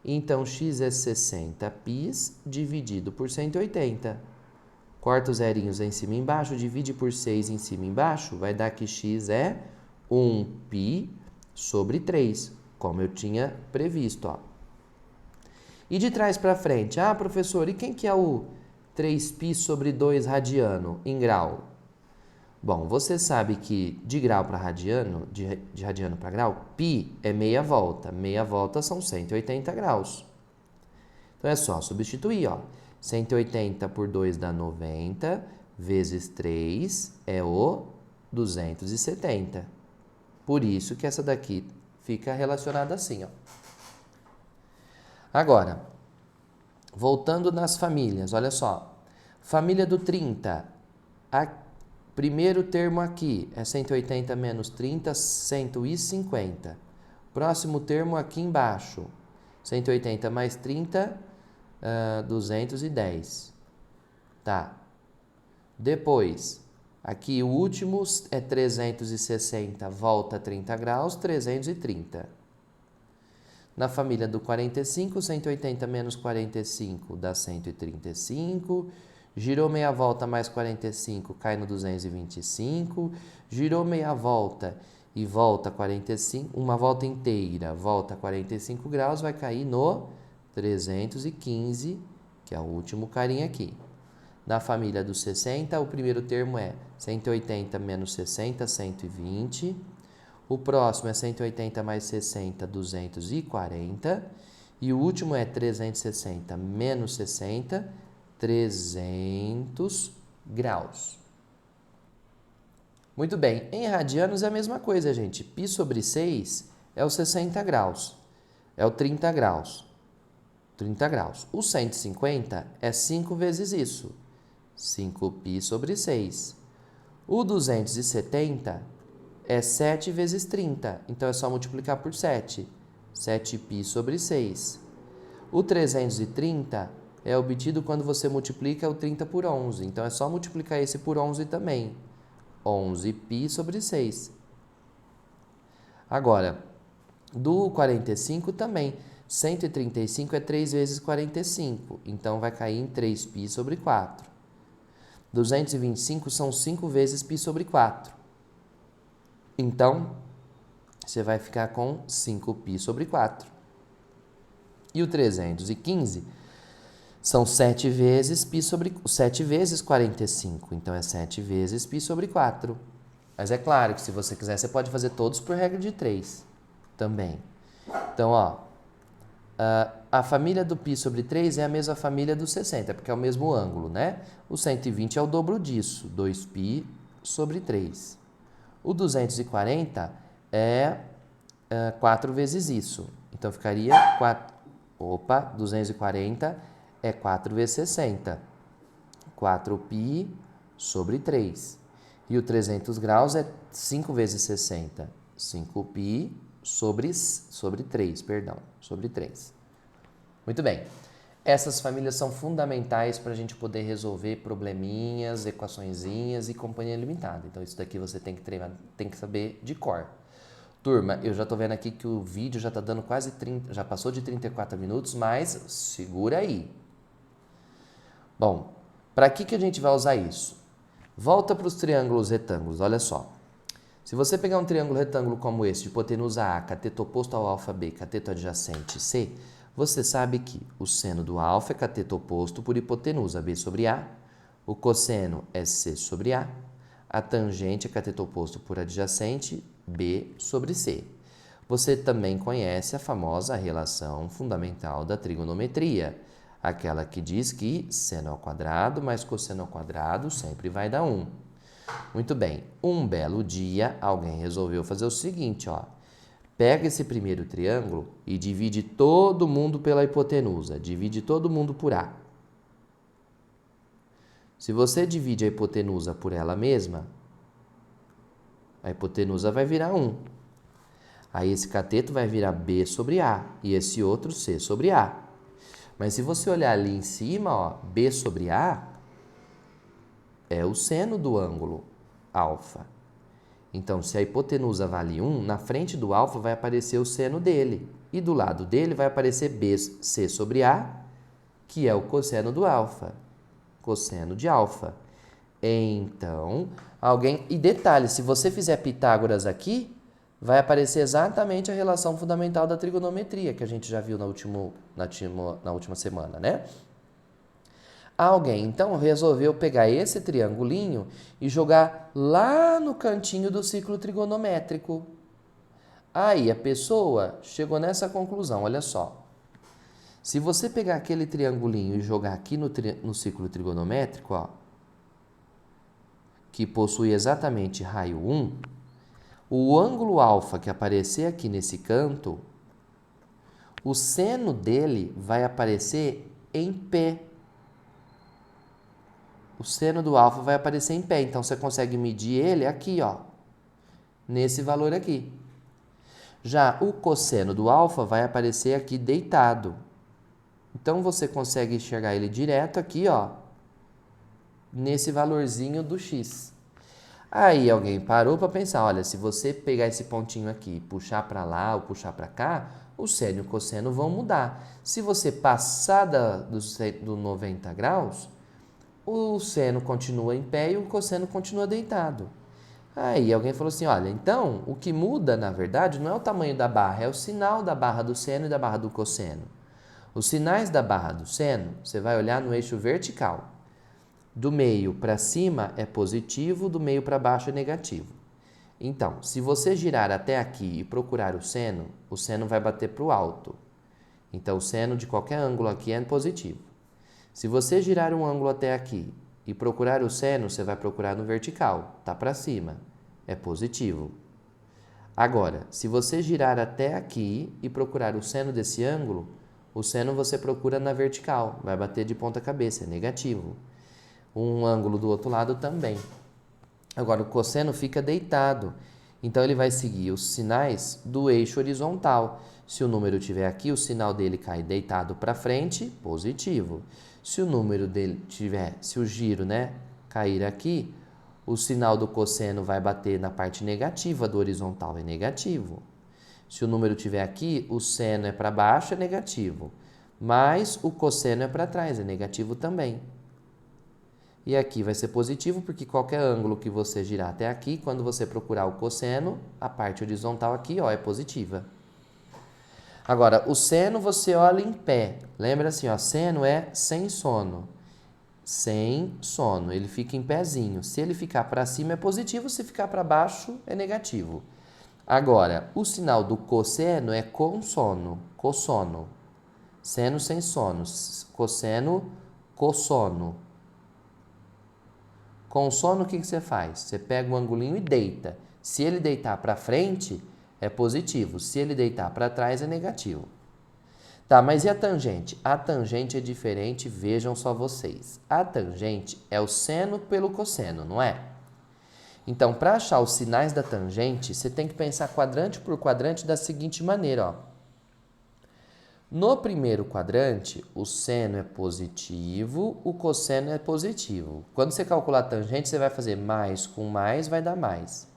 Então, x é 60 πs dividido por 180. Corta os zerinhos em cima e embaixo, divide por 6 em cima e embaixo, vai dar que x é 1π sobre 3, como eu tinha previsto, ó. E de trás para frente, ah, professor, e quem que é o 3π sobre 2 radiano em grau? Bom, você sabe que de grau para radiano, de radiano para grau, π é meia volta. Meia volta são 180 graus. Então, é só substituir, ó. 180 por 2 dá 90, vezes 3 é o 270. Por isso que essa daqui fica relacionada assim, ó. Agora, voltando nas famílias, olha só. Família do 30. Primeiro termo aqui é 180 menos 30, 150. Próximo termo aqui embaixo, 180 mais 30, 210. Tá. Depois, aqui o último é 360, volta 30 graus, 330. Na família do 45, 180 menos 45 dá 135. Girou meia volta mais 45, cai no 225. Girou meia volta e volta 45, uma volta inteira, volta 45 graus, vai cair no 315, que é o último carinha aqui. Na família dos 60, o primeiro termo é 180 menos 60, 120. O próximo é 180 mais 60, 240. E o último é 360 menos 60, 300 graus. Muito bem, em radianos é a mesma coisa, gente. Π sobre 6 é o 60 graus, é o 30 graus. 30 graus. O 150 é 5 vezes isso, 5π sobre 6. O 270 é 7 vezes 30, então é só multiplicar por 7, 7π sobre 6. O 330 é obtido quando você multiplica o 30 por 11, então é só multiplicar esse por 11 também, 11π sobre 6. Agora, do 45 também, 135 é 3 vezes 45, então vai cair em 3π sobre 4. 225 são 5 vezes π sobre 4. Então, você vai ficar com 5π sobre 4. E o 315 são 7 vezes π sobre 7 vezes 45. Então, é 7 vezes π sobre 4. Mas é claro que se você quiser, você pode fazer todos por regra de 3 também. Então, ó, a família do π sobre 3 é a mesma família do 60, porque é o mesmo ângulo, né? O 120 é o dobro disso, 2π sobre 3. O 240 é 4 vezes isso. Então, ficaria 240 é 4 vezes 60. 4π sobre 3. E o 300 graus é 5 vezes 60. 5π sobre 3, perdão, sobre 3. Muito bem. Essas famílias são fundamentais para a gente poder resolver probleminhas, equaçõezinhas e companhia limitada. Então, isso daqui você tem que treinar, tem que saber de cor. Turma, eu já estou vendo aqui que o vídeo já está dando quase 30, já passou de 34 minutos, mas segura aí. Bom, para que a gente vai usar isso? Volta para os triângulos retângulos, olha só. Se você pegar um triângulo retângulo como esse, de hipotenusa A, cateto oposto ao alfa B, cateto adjacente C, você sabe que o seno do alfa é cateto oposto por hipotenusa B sobre A, o cosseno é C sobre A, A tangente é cateto oposto por adjacente, B sobre C. Você também conhece a famosa relação fundamental da trigonometria, aquela que diz que seno ao quadrado mais cosseno ao quadrado sempre vai dar 1. Muito bem, um belo dia alguém resolveu fazer o seguinte, ó. Pega esse primeiro triângulo e divide todo mundo pela hipotenusa, divide todo mundo por A. Se você divide a hipotenusa por ela mesma, a hipotenusa vai virar 1. Aí esse cateto vai virar B sobre A e esse outro C sobre A. Mas se você olhar ali em cima, ó, B sobre A é o seno do ângulo alfa. Então, se a hipotenusa vale 1, na frente do alfa vai aparecer o seno dele. E do lado dele vai aparecer BC sobre A, que é o cosseno do alfa. Cosseno de alfa. Então, alguém... E detalhe, se você fizer Pitágoras aqui, vai aparecer exatamente a relação fundamental da trigonometria, que a gente já viu na última semana, né? Alguém, então, resolveu pegar esse triangulinho e jogar lá no cantinho do ciclo trigonométrico. Aí a pessoa chegou nessa conclusão, olha só. Se você pegar aquele triangulinho e jogar aqui no ciclo trigonométrico, ó, que possui exatamente raio 1, o ângulo alfa que aparecer aqui nesse canto, o seno dele vai aparecer em pé. O seno do alfa vai aparecer em pé, então você consegue medir ele aqui, ó, nesse valor aqui. Já o cosseno do alfa vai aparecer aqui deitado. Então você consegue enxergar ele direto aqui, ó, nesse valorzinho do x. Aí alguém parou para pensar, olha, se você pegar esse pontinho aqui, puxar para lá ou puxar para cá, o seno e o cosseno vão mudar. Se você passar do 90 graus, o seno continua em pé e o cosseno continua deitado. Aí alguém falou assim, olha, então o que muda, na verdade, não é o tamanho da barra, é o sinal da barra do seno e da barra do cosseno. Os sinais da barra do seno, você vai olhar no eixo vertical. Do meio para cima é positivo, do meio para baixo é negativo. Então, se você girar até aqui e procurar o seno vai bater para o alto. Então, o seno de qualquer ângulo aqui é positivo. Se você girar um ângulo até aqui e procurar o seno, você vai procurar no vertical, tá para cima, é positivo. Agora, se você girar até aqui e procurar o seno desse ângulo, o seno você procura na vertical, vai bater de ponta cabeça, é negativo. Um ângulo do outro lado também. Agora, o cosseno fica deitado, então ele vai seguir os sinais do eixo horizontal. Se o número estiver aqui, o sinal dele cai deitado para frente, positivo. Se o número dele tiver, se o giro, né, cair aqui, o sinal do cosseno vai bater na parte negativa do horizontal, é negativo. Se o número tiver aqui, o seno é para baixo, é negativo. Mas o cosseno é para trás, é negativo também. E aqui vai ser positivo, porque qualquer ângulo que você girar até aqui, quando você procurar o cosseno, a parte horizontal aqui, ó, é positiva. Agora, o seno você olha em pé. Lembra assim, ó, seno é sem sono. Sem sono, ele fica em pezinho. Se ele ficar para cima é positivo, se ficar para baixo é negativo. Agora, o sinal do cosseno é com sono, cossono. Seno sem sono, cosseno, cossono. Com sono, o que você faz? Você pega o angulinho e deita. Se ele deitar para frente, é positivo. Se ele deitar para trás, é negativo. Tá, mas e a tangente? A tangente é diferente, vejam só vocês. A tangente é o seno pelo cosseno, não é? Então, para achar os sinais da tangente, você tem que pensar quadrante por quadrante da seguinte maneira, ó. No primeiro quadrante, o seno é positivo, o cosseno é positivo. Quando você calcular a tangente, você vai fazer mais com mais, vai dar mais.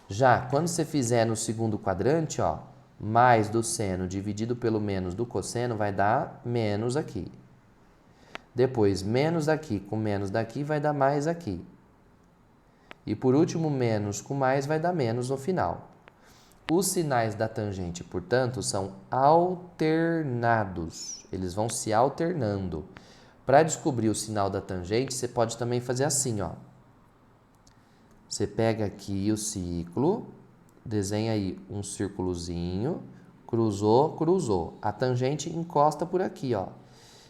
Já quando você fizer no segundo quadrante, ó, mais do seno dividido pelo menos do cosseno vai dar menos aqui. Depois, menos daqui com menos daqui vai dar mais aqui. E por último, menos com mais vai dar menos no final. Os sinais da tangente, portanto, são alternados. Eles vão se alternando. Para descobrir o sinal da tangente, você pode também fazer assim, ó. Você pega aqui o ciclo, desenha aí um círculozinho, cruzou, cruzou. A tangente encosta por aqui, ó.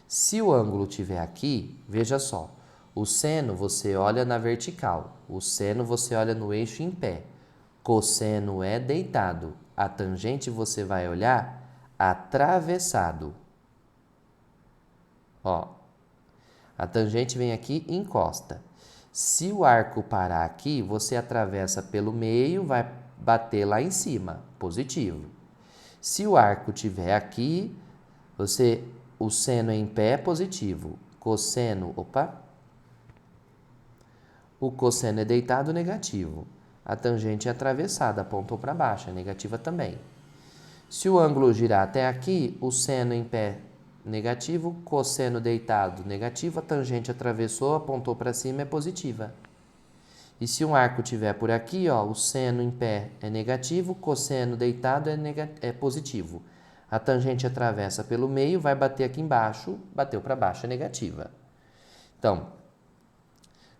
Se o ângulo estiver aqui, veja só, o seno você olha na vertical, o seno você olha no eixo em pé, cosseno é deitado, a tangente você vai olhar atravessado. Ó, a tangente vem aqui e encosta. Se o arco parar aqui, você atravessa pelo meio, vai bater lá em cima, positivo. Se o arco estiver aqui, o seno em pé é positivo. Cosseno, o cosseno é deitado, negativo. A tangente é atravessada, apontou para baixo, é negativa também. Se o ângulo girar até aqui, o seno em pé negativo, cosseno deitado negativo, a tangente atravessou, apontou para cima, é positiva. E se um arco estiver por aqui, ó, o seno em pé é negativo, cosseno deitado é positivo. A tangente atravessa pelo meio, vai bater aqui embaixo, bateu para baixo, é negativa. Então,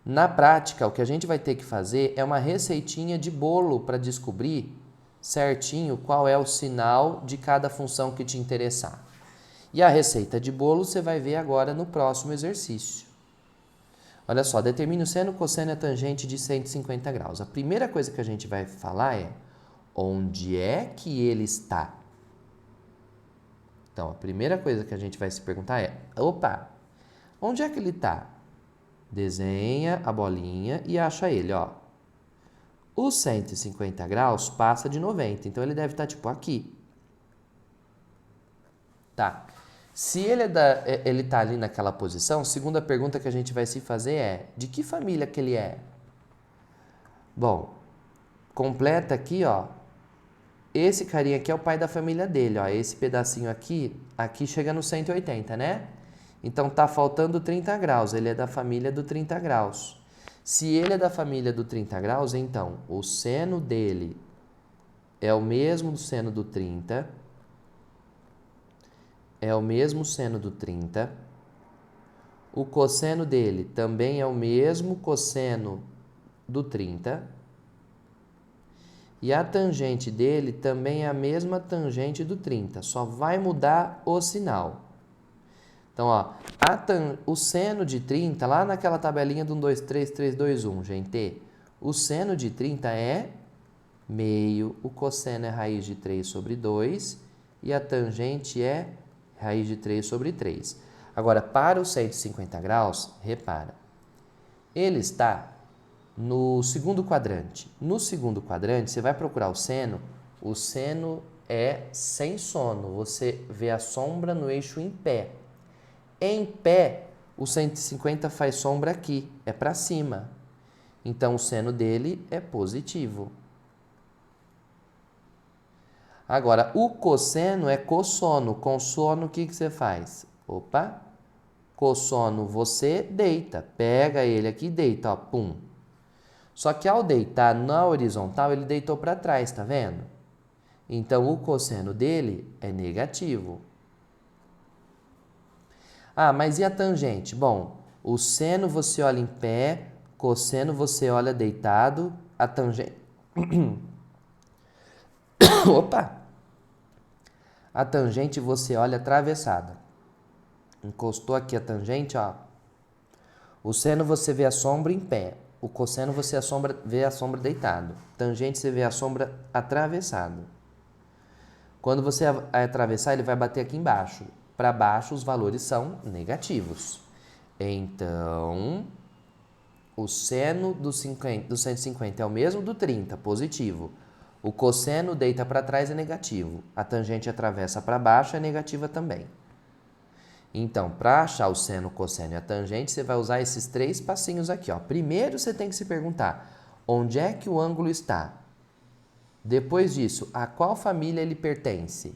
na prática, o que a gente vai ter que fazer é uma receitinha de bolo para descobrir certinho qual é o sinal de cada função que te interessar. E a receita de bolo você vai ver agora no próximo exercício. Olha só, determine o seno, cosseno e a tangente de 150 graus. A primeira coisa que a gente vai falar é onde é que ele está. Então, a primeira coisa que a gente vai se perguntar é, onde é que ele está? Desenha a bolinha e acha ele, ó. O 150 graus passa de 90, então ele deve estar tipo aqui. Tá. Se ele está ali naquela posição, segunda pergunta que a gente vai se fazer é, de que família que ele é? Bom, completa aqui, ó. Esse carinha aqui é o pai da família dele, ó. Esse pedacinho aqui chega no 180, né? Então tá faltando 30 graus, ele é da família do 30 graus. Se ele é da família do 30 graus, então o seno dele é o mesmo do seno do 30, é o mesmo seno do 30. O cosseno dele também é o mesmo cosseno do 30. E a tangente dele também é a mesma tangente do 30, só vai mudar o sinal. Então, ó, o seno de 30, lá naquela tabelinha do 1, 2, 3, 3, 2, 1, gente, o seno de 30 é meio, o cosseno é raiz de 3 sobre 2 e a tangente é raiz de 3 sobre 3. Agora, para os 150 graus, repara, ele está no segundo quadrante. No segundo quadrante, você vai procurar o seno é sem sono, você vê a sombra no eixo em pé. Em pé, o 150 faz sombra aqui, é para cima. Então, o seno dele é positivo. Agora, o cosseno é cossono. Conssono, o que você faz? Cossono, você deita. Pega ele aqui e deita, ó, pum. Só que ao deitar na horizontal, ele deitou para trás, tá vendo? Então, o cosseno dele é negativo. Ah, mas e a tangente? Bom, o seno você olha em pé, cosseno você olha deitado, a tangente... A tangente você olha atravessada. Encostou aqui a tangente, ó. O seno você vê a sombra em pé. O cosseno você vê a sombra deitado. Tangente você vê a sombra atravessada. Quando você atravessar, ele vai bater aqui embaixo. Para baixo, os valores são negativos. Então, o seno do 150 é o mesmo do 30, positivo. O cosseno deita para trás é negativo. A tangente atravessa para baixo é negativa também. Então, para achar o seno, o cosseno e a tangente, você vai usar esses 3 passinhos aqui, ó. Primeiro, você tem que se perguntar, onde é que o ângulo está? Depois disso, a qual família ele pertence?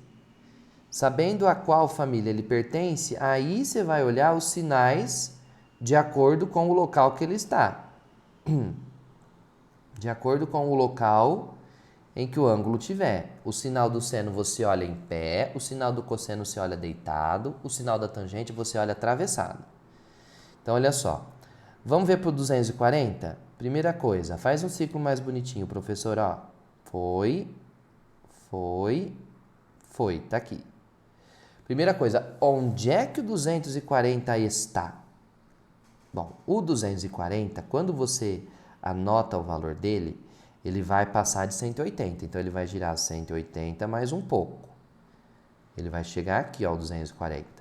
Sabendo a qual família ele pertence, aí você vai olhar os sinais de acordo com o local que ele está. De acordo com o local em que o ângulo tiver. O sinal do seno você olha em pé, o sinal do cosseno você olha deitado, o sinal da tangente você olha atravessado. Então, olha só. Vamos ver para o 240? Primeira coisa, faz um ciclo mais bonitinho, professor. Ó. Foi, tá aqui. Primeira coisa, onde é que o 240 está? Bom, o 240, quando você anota o valor dele, ele vai passar de 180. Então, ele vai girar 180 mais um pouco. Ele vai chegar aqui, ó, o 240.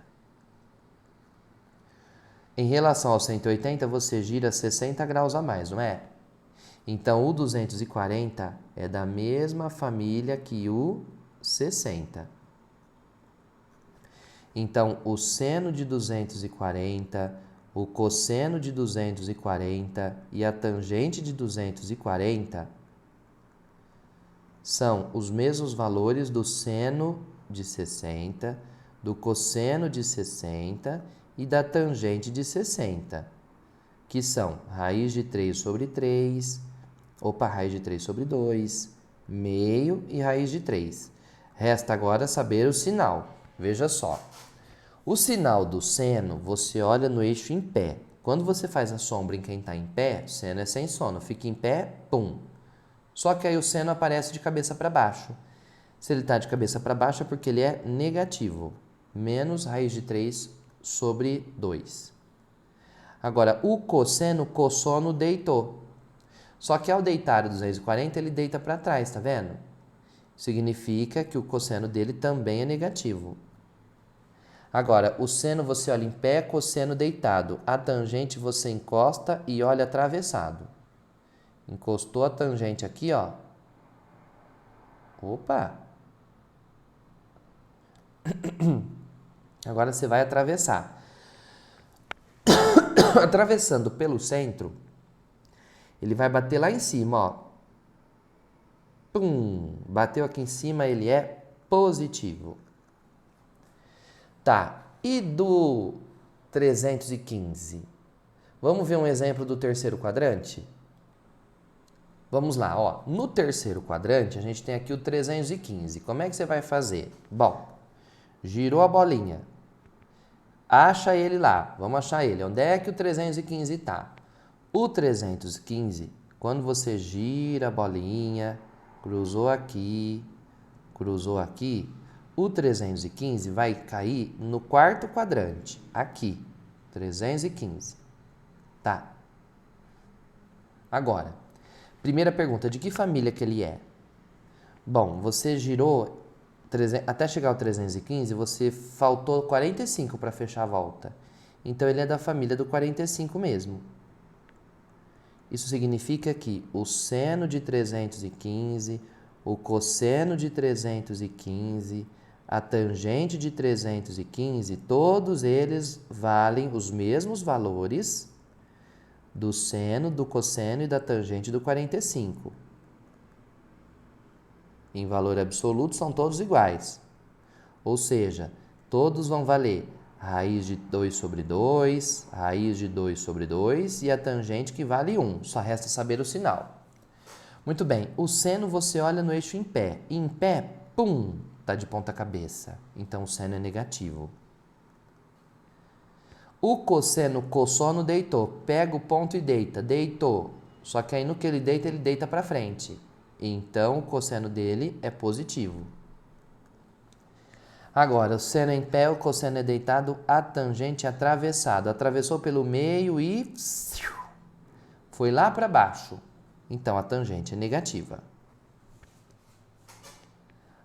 Em relação ao 180, você gira 60 graus a mais, não é? Então, o 240 é da mesma família que o 60. Então, o seno de 240, o cosseno de 240 e a tangente de 240 são os mesmos valores do seno de 60, do cosseno de 60 e da tangente de 60, que são raiz de 3 sobre 3, raiz de 3 sobre 2, meio e raiz de 3. Resta agora saber o sinal. Veja só. O sinal do seno, você olha no eixo em pé. Quando você faz a sombra em quem está em pé, seno é sem sono. Fica em pé, pum. Só que aí o seno aparece de cabeça para baixo. Se ele está de cabeça para baixo é porque ele é negativo. Menos raiz de 3 sobre 2. Agora, o cosseno, cossono, deitou. Só que ao deitar o 240, ele deita para trás, tá vendo? Significa que o cosseno dele também é negativo. Agora, o seno você olha em pé, cosseno deitado. A tangente você encosta e olha atravessado. Encostou a tangente aqui, ó. Opa! Agora você vai atravessar. Atravessando pelo centro, ele vai bater lá em cima, ó. Pum! Bateu aqui em cima, ele é positivo. Tá, e do 315? Vamos ver um exemplo do terceiro quadrante? Vamos lá, ó. No terceiro quadrante, a gente tem aqui o 315. Como é que você vai fazer? Bom, girou a bolinha. Acha ele lá. Vamos achar ele. Onde é que o 315 está? O 315, quando você gira a bolinha, cruzou aqui, o 315 vai cair no quarto quadrante, aqui, 315. Tá. Agora, primeira pergunta, de que família que ele é? Bom, você girou, até chegar ao 315, você faltou 45 para fechar a volta. Então, ele é da família do 45 mesmo. Isso significa que o seno de 315, o cosseno de 315, a tangente de 315, todos eles valem os mesmos valores do seno, do cosseno e da tangente do 45. Em valor absoluto, são todos iguais. Ou seja, todos vão valer raiz de 2 sobre 2, raiz de 2 sobre 2 e a tangente que vale 1. Só resta saber o sinal. Muito bem, o seno você olha no eixo em pé. E em pé, pum, está de ponta cabeça. Então, o seno é negativo. O cosseno, cossono, deitou. Pega o ponto e deita. Deitou. Só que aí no que ele deita para frente. Então, o cosseno dele é positivo. Agora, o seno é em pé, o cosseno é deitado, a tangente é atravessado. Atravessou pelo meio e foi lá para baixo. Então, a tangente é negativa.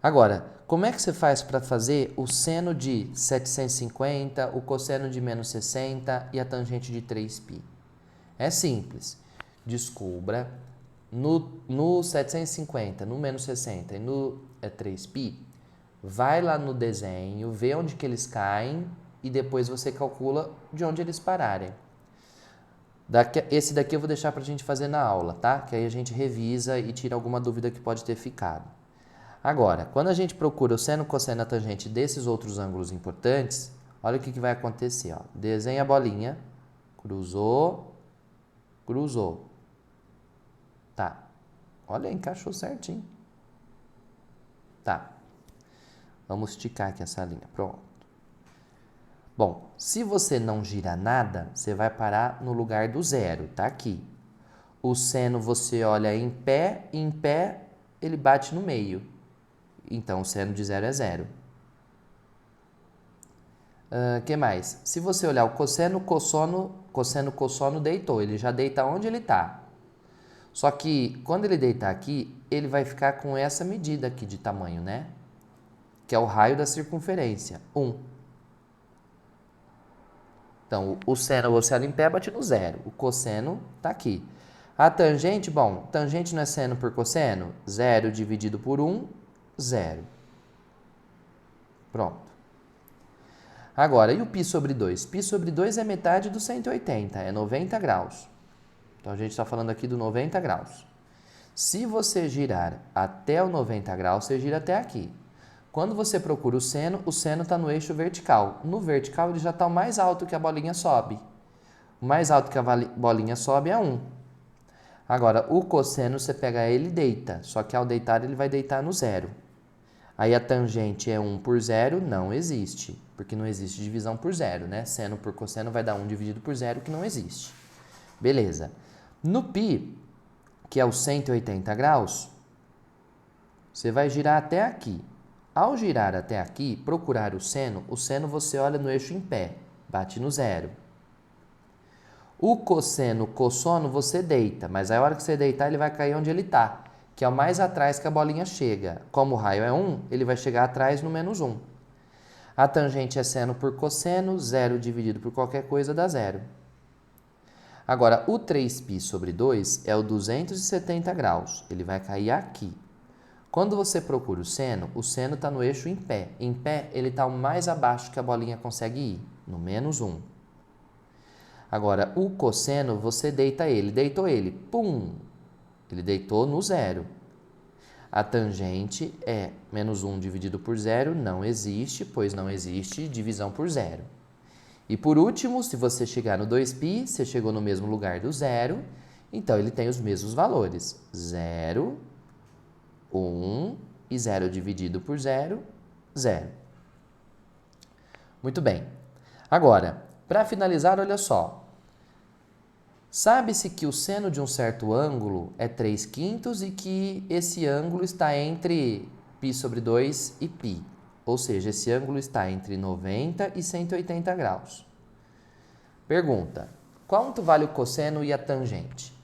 Agora, como é que você faz para fazer o seno de 750, o cosseno de menos 60 e a tangente de 3π? É simples. Descubra no 750, no menos 60 e no 3π, vai lá no desenho, vê onde que eles caem e depois você calcula de onde eles pararem. Esse daqui eu vou deixar para a gente fazer na aula, tá? Que aí a gente revisa e tira alguma dúvida que pode ter ficado. Agora, quando a gente procura o seno, cosseno e a tangente desses outros ângulos importantes, olha o que vai acontecer. Ó. Desenha a bolinha, cruzou. Tá. Olha, encaixou certinho. Tá. Vamos esticar aqui essa linha. Pronto. Bom, se você não gira nada, você vai parar no lugar do zero, tá aqui. O seno você olha em pé ele bate no meio. Então, o seno de zero é zero. Que mais? Se você olhar o cosseno, cossono deitou. Ele já deita onde ele está. Só que, quando ele deitar aqui, ele vai ficar com essa medida aqui de tamanho, né? Que é o raio da circunferência, 1. Então, o seno você olha em pé, bate no zero. O cosseno está aqui. A tangente, bom, tangente não é seno por cosseno? 0 dividido por 1, 0. Pronto. Agora, e o π sobre 2? Π sobre 2 é metade do 180, é 90 graus. Então, a gente está falando aqui do 90 graus. Se você girar até o 90 graus, você gira até aqui. Quando você procura o seno está no eixo vertical. No vertical, ele já está o mais alto que a bolinha sobe. O mais alto que a bolinha sobe é 1. Agora, o cosseno, você pega ele e deita. Só que ao deitar, ele vai deitar no zero. Aí a tangente é 1 por 0, não existe. Porque não existe divisão por zero, né? Seno por cosseno vai dar 1 dividido por 0, que não existe. Beleza. No π, que é os 180 graus, você vai girar até aqui. Ao girar até aqui, procurar o seno você olha no eixo em pé, bate no zero. O cosseno, cossono, você deita, mas a hora que você deitar, ele vai cair onde ele está, que é o mais atrás que a bolinha chega. Como o raio é 1, ele vai chegar atrás no menos 1. A tangente é seno por cosseno, 0 dividido por qualquer coisa dá 0. Agora, o 3π sobre 2 é o 270 graus, ele vai cair aqui. Quando você procura o seno está no eixo em pé. Em pé, ele está o mais abaixo que a bolinha consegue ir, no menos 1. Agora, o cosseno, você deita ele. Deitou ele, pum! Ele deitou no zero. A tangente é menos 1 dividido por 0, não existe, pois não existe divisão por 0. E por último, se você chegar no 2π, você chegou no mesmo lugar do zero, então ele tem os mesmos valores. 0, 1 e 0 dividido por 0, 0. Muito bem. Agora, para finalizar, olha só. Sabe-se que o seno de um certo ângulo é 3/5 e que esse ângulo está entre π sobre 2 e π. Ou seja, esse ângulo está entre 90 e 180 graus. Pergunta: quanto vale o cosseno e a tangente?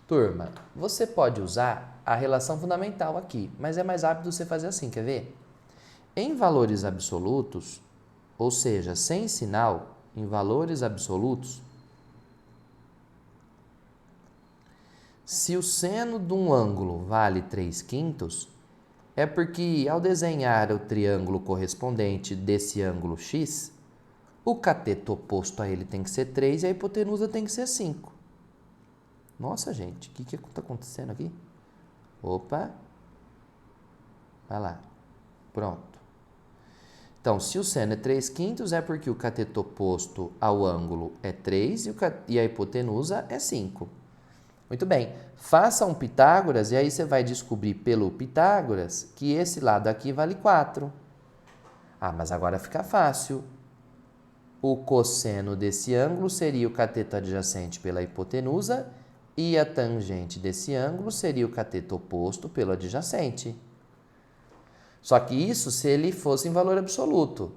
Turma, você pode usar a relação fundamental aqui, mas é mais rápido você fazer assim, quer ver? Em valores absolutos, ou seja, sem sinal, em valores absolutos, se o seno de um ângulo vale 3/5, é porque ao desenhar o triângulo correspondente desse ângulo x, o cateto oposto a ele tem que ser 3 e a hipotenusa tem que ser 5. Nossa, gente, o que está acontecendo aqui? Opa! Vai lá. Pronto. Então, se o seno é 3/5, é porque o cateto oposto ao ângulo é 3 e a hipotenusa é 5. Muito bem. Faça um Pitágoras e aí você vai descobrir pelo Pitágoras que esse lado aqui vale 4. Ah, mas agora fica fácil. O cosseno desse ângulo seria o cateto adjacente pela hipotenusa e a tangente desse ângulo seria o cateto oposto pelo adjacente. Só que isso se ele fosse em valor absoluto.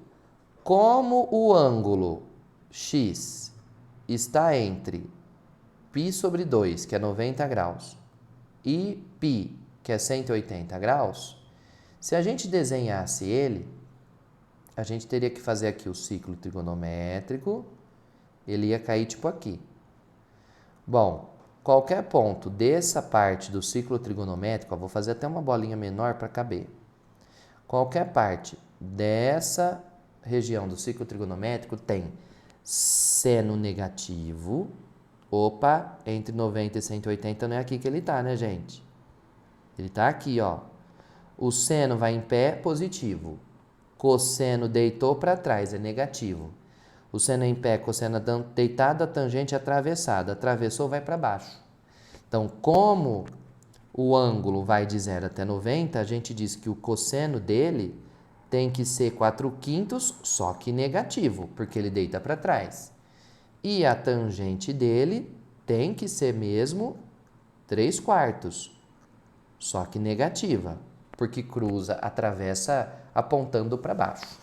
Como o ângulo x está entre π sobre 2, que é 90 graus, e π, que é 180 graus, se a gente desenhasse ele, a gente teria que fazer aqui o ciclo trigonométrico, ele ia cair tipo aqui. Bom, qualquer ponto dessa parte do ciclo trigonométrico, vou fazer até uma bolinha menor para caber. Qualquer parte dessa região do ciclo trigonométrico tem seno negativo. Opa, entre 90 e 180 não é aqui que ele está, né, gente? Ele está aqui, ó. O seno vai em pé, positivo. Cosseno deitou para trás, é negativo. O seno em pé, cosseno deitado, a tangente atravessada. Atravessou, vai para baixo. Então, como o ângulo vai de 0 até 90, a gente diz que o cosseno dele tem que ser 4/5, só que negativo, porque ele deita para trás. E a tangente dele tem que ser mesmo 3/4, só que negativa, porque cruza, atravessa apontando para baixo,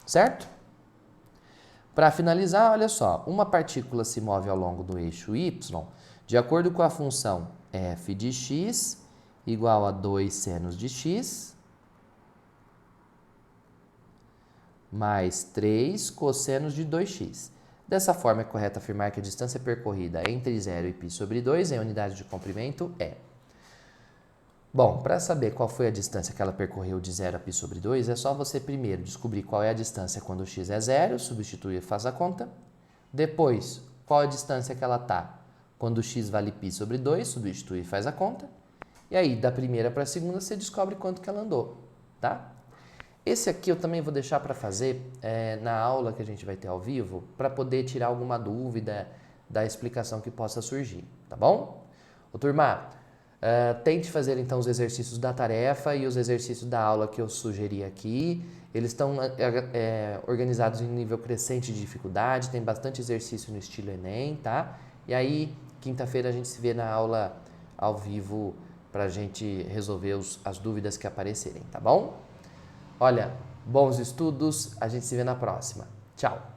certo? Para finalizar, olha só, uma partícula se move ao longo do eixo y de acordo com a função f de x igual a 2 senos de x mais 3 cossenos de 2x. Dessa forma, é correto afirmar que a distância percorrida entre 0 e π sobre 2 em unidade de comprimento é... Bom, para saber qual foi a distância que ela percorreu de 0 a π sobre 2, é só você primeiro descobrir qual é a distância quando x é 0, substitui e faz a conta. Depois, qual a distância que ela está quando x vale π sobre 2, substitui e faz a conta. E aí, da primeira para a segunda, você descobre quanto que ela andou, tá? Esse aqui eu também vou deixar para fazer na aula que a gente vai ter ao vivo, para poder tirar alguma dúvida da explicação que possa surgir, tá bom? Ô, turma, tente fazer então os exercícios da tarefa e os exercícios da aula que eu sugeri aqui. Eles estão organizados em nível crescente de dificuldade, tem bastante exercício no estilo Enem, tá? E aí, quinta-feira a gente se vê na aula ao vivo para a gente resolver as dúvidas que aparecerem, tá bom? Olha, bons estudos, a gente se vê na próxima. Tchau!